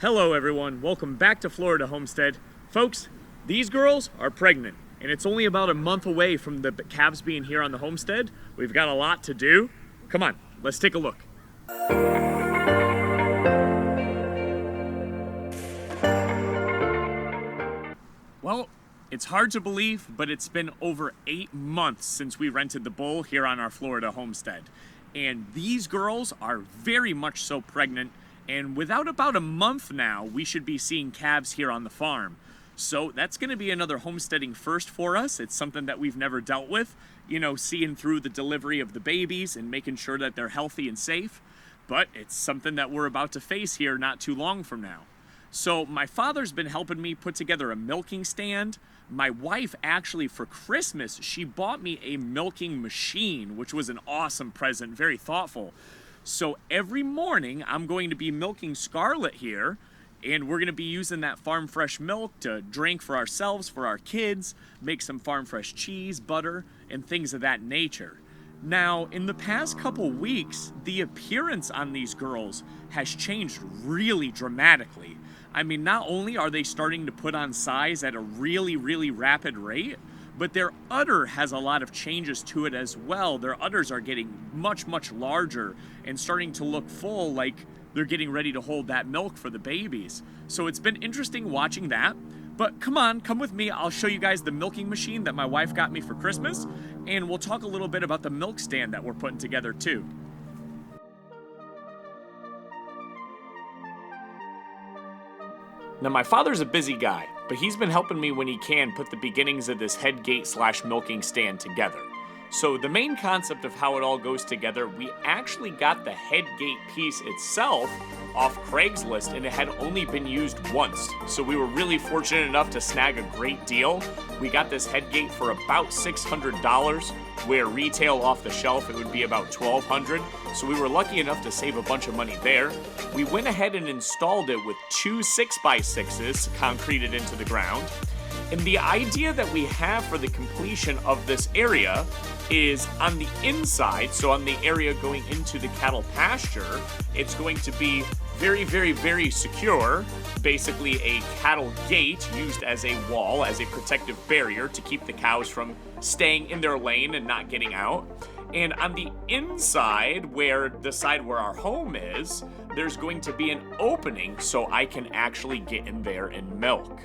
Hello everyone, welcome back to Florida Homestead. Folks, these girls are pregnant and it's only about a month away from the calves being here on the homestead. We've got a lot to do. Come on, let's take a look. Well, it's hard to believe, but it's been over 8 months since we rented the bull here on our Florida homestead. And these girls are very much so pregnant, and without about a month now, we should be seeing calves here on the farm. So that's gonna be another homesteading first for us. It's something that we've never dealt with, seeing through the delivery of the babies and making sure that they're healthy and safe. But it's something that we're about to face here not too long from now. So my father's been helping me put together a milking stand. My wife actually, for Christmas, she bought me a milking machine, which was an awesome present, very thoughtful. So every morning I'm going to be milking Scarlet here, and we're gonna be using that farm fresh milk to drink for ourselves, for our kids, make some farm fresh cheese, butter, and things of that nature. Now, in the past couple weeks, the appearance on these girls has changed really dramatically. I mean, not only are they starting to put on size at a really, really rapid rate, but their udder has a lot of changes to it as well. Their udders are getting much, much larger and starting to look full, like they're getting ready to hold that milk for the babies. So it's been interesting watching that. But come with me. I'll show you guys the milking machine that my wife got me for Christmas, and we'll talk a little bit about the milk stand that we're putting together too. Now, my father's a busy guy, but he's been helping me when he can put the beginnings of this head gate / milking stand together. So the main concept of how it all goes together, we actually got the head gate piece itself off Craigslist, and it had only been used once. So we were really fortunate enough to snag a great deal. We got this head gate for about $600, where retail off the shelf it would be about $1,200. So we were lucky enough to save a bunch of money there. We went ahead and installed it with 2 6x6s concreted into the ground. And the idea that we have for the completion of this area is on the inside, so on the area going into the cattle pasture, it's going to be very, very, very secure. Basically a cattle gate used as a wall, as a protective barrier to keep the cows from staying in their lane and not getting out. And on the inside, the side where our home is, there's going to be an opening so I can actually get in there and milk.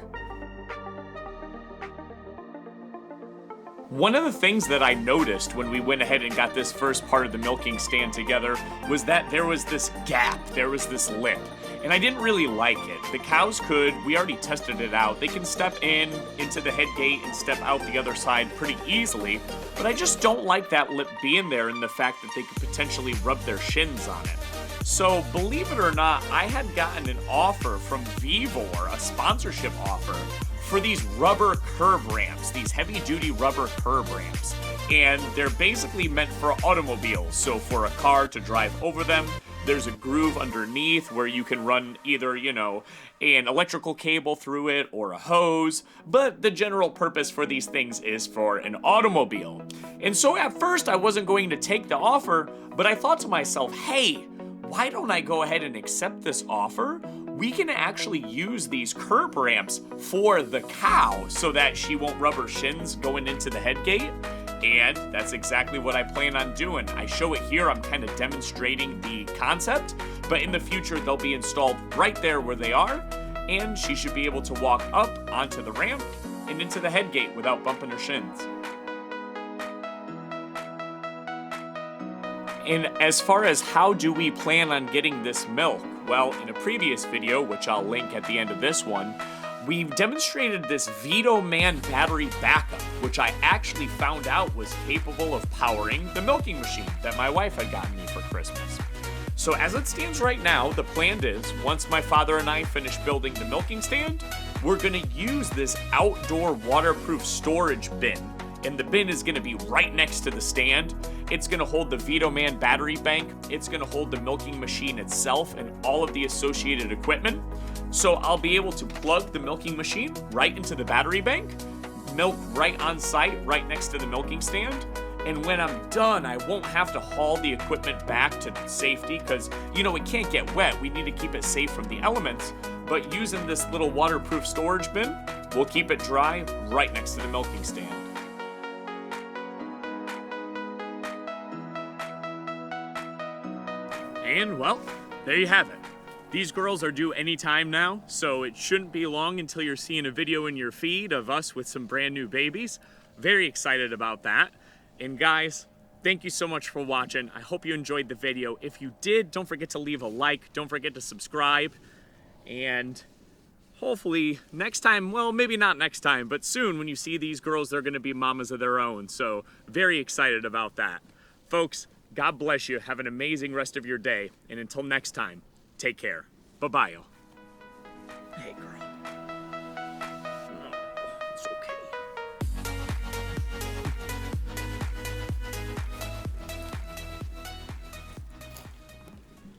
One of the things that I noticed when we went ahead and got this first part of the milking stand together was that there was this gap, there was this lip, and I didn't really like it. The cows we already tested it out, they can step into the head gate and step out the other side pretty easily, but I just don't like that lip being there and the fact that they could potentially rub their shins on it. So believe it or not, I had gotten an offer from Vivor, a sponsorship offer, for these rubber curb ramps, these heavy-duty rubber curb ramps. And they're basically meant for automobiles, so for a car to drive over them. There's a groove underneath where you can run either, an electrical cable through it or a hose, but the general purpose for these things is for an automobile. And so at first I wasn't going to take the offer, but I thought to myself, hey, why don't I go ahead and accept this offer? We can actually use these curb ramps for the cow so that she won't rub her shins going into the head gate. And that's exactly what I plan on doing. I show it here, I'm kind of demonstrating the concept, but in the future they'll be installed right there where they are, and she should be able to walk up onto the ramp and into the head gate without bumping her shins. And as far as how do we plan on getting this milk? Well, in a previous video, which I'll link at the end of this one, we've demonstrated this Vito-Man battery backup, which I actually found out was capable of powering the milking machine that my wife had gotten me for Christmas. So as it stands right now, the plan is, once my father and I finish building the milking stand, we're gonna use this outdoor waterproof storage bin. And the bin is gonna be right next to the stand. It's gonna hold the Vito-Man battery bank. It's gonna hold the milking machine itself and all of the associated equipment. So I'll be able to plug the milking machine right into the battery bank, milk right on site, right next to the milking stand, And when I'm done, I won't have to haul the equipment back to safety because, you know, it can't get wet. We need to keep it safe from the elements. But using this little waterproof storage bin, we'll keep it dry right next to the milking stand. And well, there you have it. These girls are due anytime now, so it shouldn't be long until you're seeing a video in your feed of us with some brand new babies. Very excited about that. And guys, thank you so much for watching. I hope you enjoyed the video. If you did, don't forget to leave a like. Don't forget to subscribe. And hopefully next time, well, maybe not next time, but soon when you see these girls, they're gonna be mamas of their own. So very excited about that. Folks, God bless you. Have an amazing rest of your day. And until next time, take care. Bye-bye, y'all. Hey, girl.